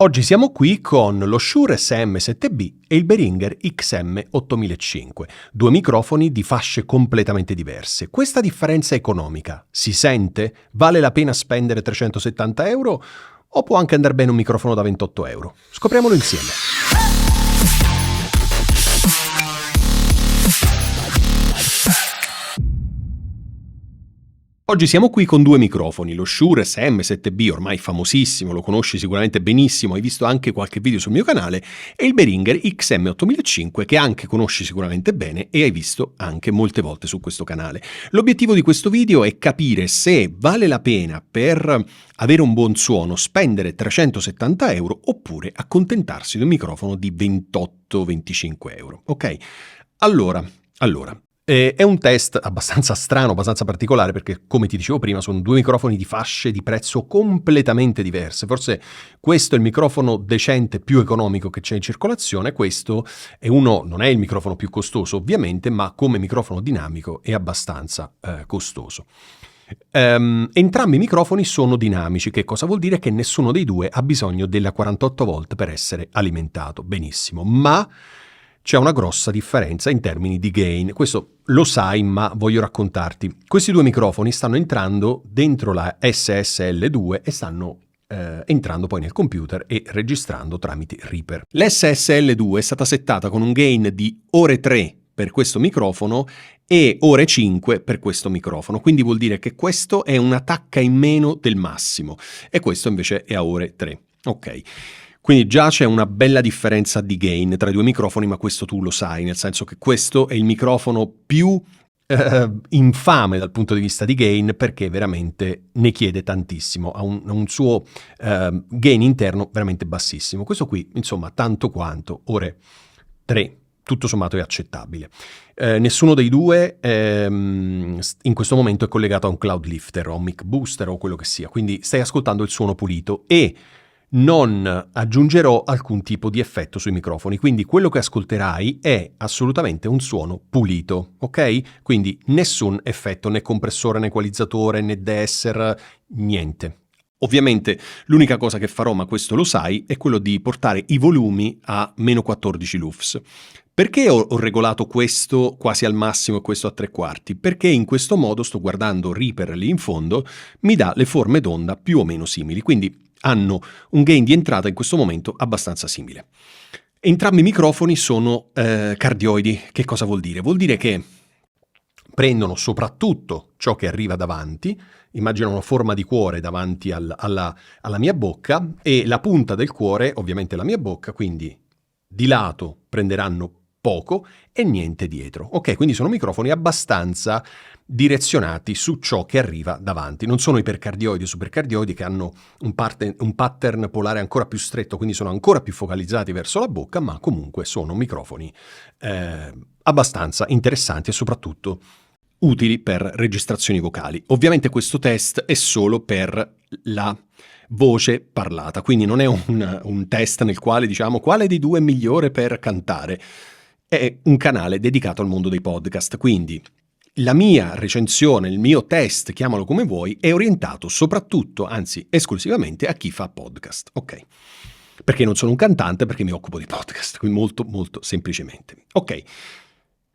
Oggi siamo qui con lo Shure SM7B e il Behringer XM8005, due microfoni di fasce completamente diverse. Questa differenza economica si sente? Vale la pena spendere 370 euro? O può anche andare bene un microfono da 28 euro? Scopriamolo insieme. Oggi siamo qui con due microfoni, lo Shure SM7B, ormai famosissimo, lo conosci sicuramente benissimo, hai visto anche qualche video sul mio canale, e il Behringer XM8005 che anche conosci sicuramente bene e hai visto anche molte volte su questo canale. L'obiettivo di questo video è capire se vale la pena per avere un buon suono spendere 370 euro oppure accontentarsi di un microfono di 28-25 euro. Ok? Allora. È un test abbastanza strano, abbastanza particolare, perché come ti dicevo prima sono due microfoni di fasce di prezzo completamente diverse. Forse questo è il microfono decente più economico che c'è in circolazione, questo è non è il microfono più costoso ovviamente, ma come microfono dinamico è abbastanza costoso. Entrambi i microfoni sono dinamici, che cosa vuol dire? Che nessuno dei due ha bisogno della 48 volt per essere alimentato. Benissimo, ma c'è una grossa differenza in termini di gain. Questo lo sai, ma voglio raccontarti. Questi due microfoni stanno entrando dentro la SSL2 e stanno entrando poi nel computer e registrando tramite Reaper. L'SSL2 è stata settata con un gain di ore 3 per questo microfono e ore 5 per questo microfono, quindi vuol dire che questo è una tacca in meno del massimo e questo invece è a ore 3. Ok. Quindi già c'è una bella differenza di gain tra i due microfoni, ma questo tu lo sai, nel senso che questo è il microfono più infame dal punto di vista di gain, perché veramente ne chiede tantissimo, ha un suo gain interno veramente bassissimo. Questo qui, insomma, tanto quanto ore 3, tutto sommato è accettabile. Nessuno dei due in questo momento è collegato a un cloud lifter o un mic booster o quello che sia, quindi stai ascoltando il suono pulito e non aggiungerò alcun tipo di effetto sui microfoni, quindi quello che ascolterai è assolutamente un suono pulito, ok? Quindi nessun effetto, né compressore, né equalizzatore, né deesser, niente. Ovviamente l'unica cosa che farò, ma questo lo sai, è quello di portare i volumi a meno 14 lufs. Perché ho regolato questo quasi al massimo e questo a 3/4? Perché in questo modo, sto guardando Reaper lì in fondo, mi dà le forme d'onda più o meno simili, quindi hanno un gain di entrata in questo momento abbastanza simile. Entrambi i microfoni sono cardioidi. Che cosa vuol dire? Vuol dire che prendono soprattutto ciò che arriva davanti, immagino una forma di cuore davanti alla mia bocca e la punta del cuore, ovviamente la mia bocca, quindi di lato prenderanno poco e niente dietro. Ok, quindi sono microfoni abbastanza direzionati su ciò che arriva davanti. Non sono ipercardioidi o supercardioidi che hanno un pattern polare ancora più stretto, quindi sono ancora più focalizzati verso la bocca, ma comunque sono microfoni abbastanza interessanti e soprattutto utili per registrazioni vocali. Ovviamente questo test è solo per la voce parlata, quindi non è un test nel quale diciamo quale dei due è migliore per cantare. È un canale dedicato al mondo dei podcast, quindi la mia recensione, il mio test, chiamalo come vuoi, è orientato soprattutto, anzi esclusivamente a chi fa podcast, ok? Perché non sono un cantante, perché mi occupo di podcast, quindi molto molto semplicemente. Ok,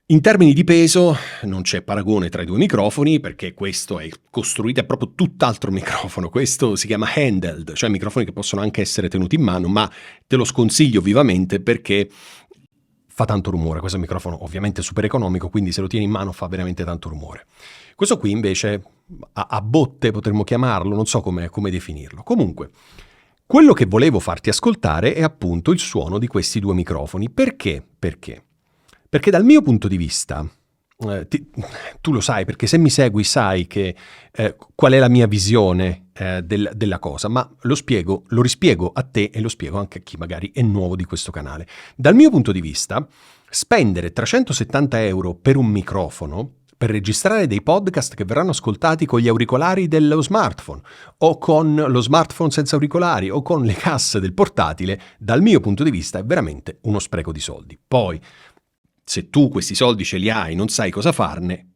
in termini di peso non c'è paragone tra i due microfoni, perché questo è costruito, è proprio tutt'altro microfono, questo si chiama handheld, cioè microfoni che possono anche essere tenuti in mano, ma te lo sconsiglio vivamente perché fa tanto rumore. Questo è un microfono ovviamente super economico, quindi se lo tieni in mano fa veramente tanto rumore. Questo qui invece a botte potremmo chiamarlo, non so come definirlo. Comunque, quello che volevo farti ascoltare è appunto il suono di questi due microfoni. Perché? Perché dal mio punto di vista, tu lo sai, perché se mi segui sai che qual è la mia visione della cosa, ma lo rispiego a te e lo spiego anche a chi magari è nuovo di questo canale. Dal mio punto di vista, spendere 370 euro per un microfono per registrare dei podcast che verranno ascoltati con gli auricolari dello smartphone o con lo smartphone senza auricolari o con le casse del portatile, dal mio punto di vista è veramente uno spreco di soldi. Poi, se tu questi soldi ce li hai e non sai cosa farne,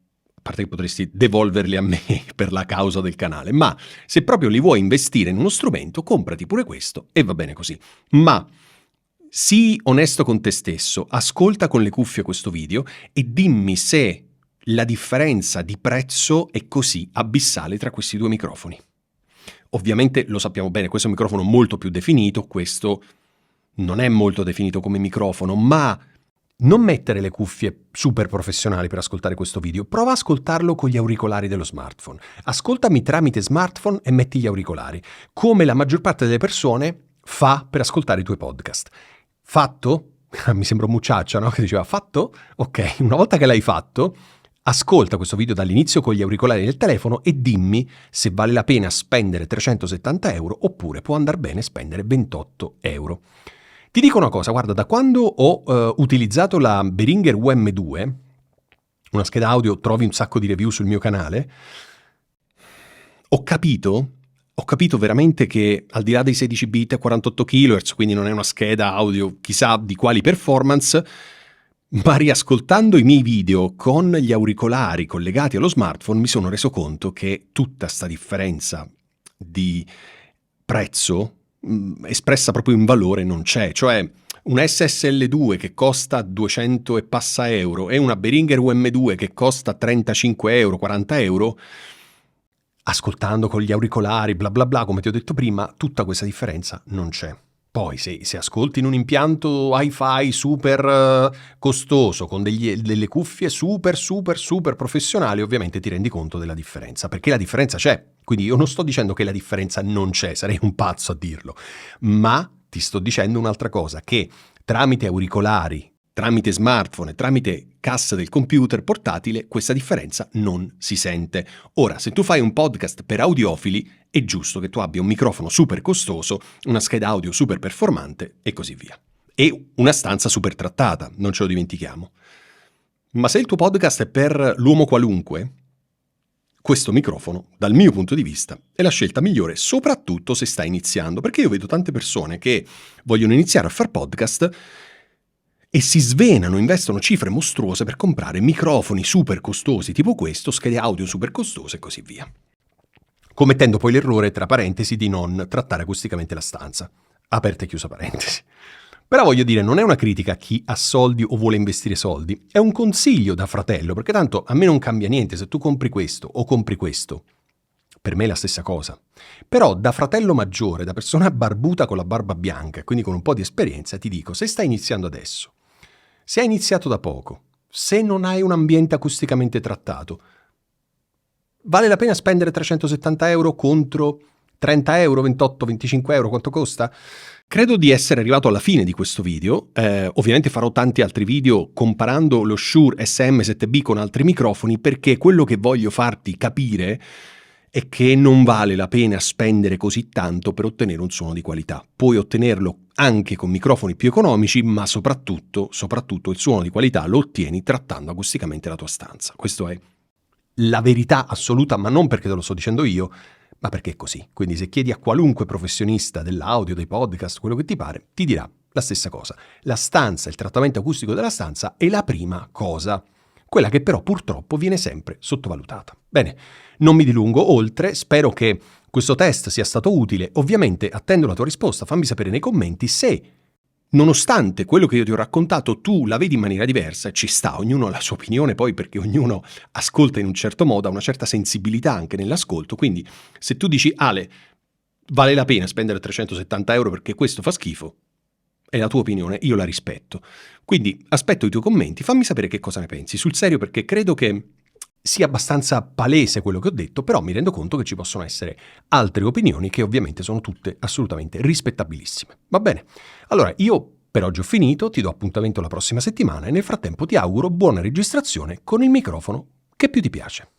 parte che potresti devolverli a me per la causa del canale, ma se proprio li vuoi investire in uno strumento, comprati pure questo e va bene così. Ma sii onesto con te stesso, ascolta con le cuffie questo video e dimmi se la differenza di prezzo è così abissale tra questi due microfoni. Ovviamente lo sappiamo bene, questo è un microfono molto più definito, questo non è molto definito come microfono, ma non mettere le cuffie super professionali per ascoltare questo video, prova a ascoltarlo con gli auricolari dello smartphone. Ascoltami tramite smartphone e metti gli auricolari, come la maggior parte delle persone fa per ascoltare i tuoi podcast. Fatto? Mi sembra un mucciaccia, no? Che diceva fatto? Ok, una volta che l'hai fatto, ascolta questo video dall'inizio con gli auricolari del telefono e dimmi se vale la pena spendere 370 euro oppure può andare bene spendere 28 euro. Ti dico una cosa, guarda, da quando ho utilizzato la Behringer UM2, una scheda audio, trovi un sacco di review sul mio canale, ho capito veramente che al di là dei 16 bit e 48 kHz, quindi non è una scheda audio chissà di quali performance, ma riascoltando i miei video con gli auricolari collegati allo smartphone mi sono reso conto che tutta sta differenza di prezzo espressa proprio in valore non c'è, cioè un SSL2 che costa 200 e passa euro e una Behringer UM2 che costa 35 euro, 40 euro, ascoltando con gli auricolari, bla bla bla, come ti ho detto prima, tutta questa differenza non c'è. Poi se ascolti in un impianto hi-fi super costoso, con delle cuffie super professionali, ovviamente ti rendi conto della differenza, perché la differenza c'è. Quindi io non sto dicendo che la differenza non c'è, sarei un pazzo a dirlo, ma ti sto dicendo un'altra cosa, che tramite auricolari, tramite smartphone, tramite cassa del computer portatile, questa differenza non si sente. Ora, se tu fai un podcast per audiofili, è giusto che tu abbia un microfono super costoso, una scheda audio super performante e così via. E una stanza super trattata, non ce lo dimentichiamo. Ma se il tuo podcast è per l'uomo qualunque, questo microfono, dal mio punto di vista, è la scelta migliore, soprattutto se stai iniziando, perché io vedo tante persone che vogliono iniziare a fare podcast e si svenano, investono cifre mostruose per comprare microfoni super costosi tipo questo, schede audio super costose e così via, commettendo poi l'errore, tra parentesi, di non trattare acusticamente la stanza. Aperta e chiusa parentesi. Però voglio dire, non è una critica a chi ha soldi o vuole investire soldi, è un consiglio da fratello, perché tanto a me non cambia niente se tu compri questo o compri questo. Per me è la stessa cosa. Però da fratello maggiore, da persona barbuta con la barba bianca, quindi con un po' di esperienza, ti dico, se stai iniziando adesso, se hai iniziato da poco, se non hai un ambiente acusticamente trattato, vale la pena spendere 370 euro contro 30 euro, 28, 25 euro, quanto costa? Credo di essere arrivato alla fine di questo video, ovviamente farò tanti altri video comparando lo Shure SM7B con altri microfoni perché quello che voglio farti capire è che non vale la pena spendere così tanto per ottenere un suono di qualità. Puoi ottenerlo anche con microfoni più economici, ma soprattutto il suono di qualità lo ottieni trattando acusticamente la tua stanza. Questa è la verità assoluta, ma non perché te lo sto dicendo io, ma perché è così. Quindi se chiedi a qualunque professionista dell'audio, dei podcast, quello che ti pare, ti dirà la stessa cosa. La stanza, il trattamento acustico della stanza è la prima cosa, quella che però purtroppo viene sempre sottovalutata. Bene, non mi dilungo oltre, spero che questo test sia stato utile. Ovviamente attendo la tua risposta, fammi sapere nei commenti se, nonostante quello che io ti ho raccontato, tu la vedi in maniera diversa, ci sta, ognuno ha la sua opinione poi perché ognuno ascolta in un certo modo, ha una certa sensibilità anche nell'ascolto, quindi se tu dici Ale, vale la pena spendere 370 euro perché questo fa schifo, è la tua opinione, io la rispetto. Quindi aspetto i tuoi commenti, fammi sapere che cosa ne pensi, sul serio perché credo che sia abbastanza palese quello che ho detto, però mi rendo conto che ci possono essere altre opinioni che ovviamente sono tutte assolutamente rispettabilissime. Va bene? Allora, io per oggi ho finito, ti do appuntamento la prossima settimana e nel frattempo ti auguro buona registrazione con il microfono che più ti piace.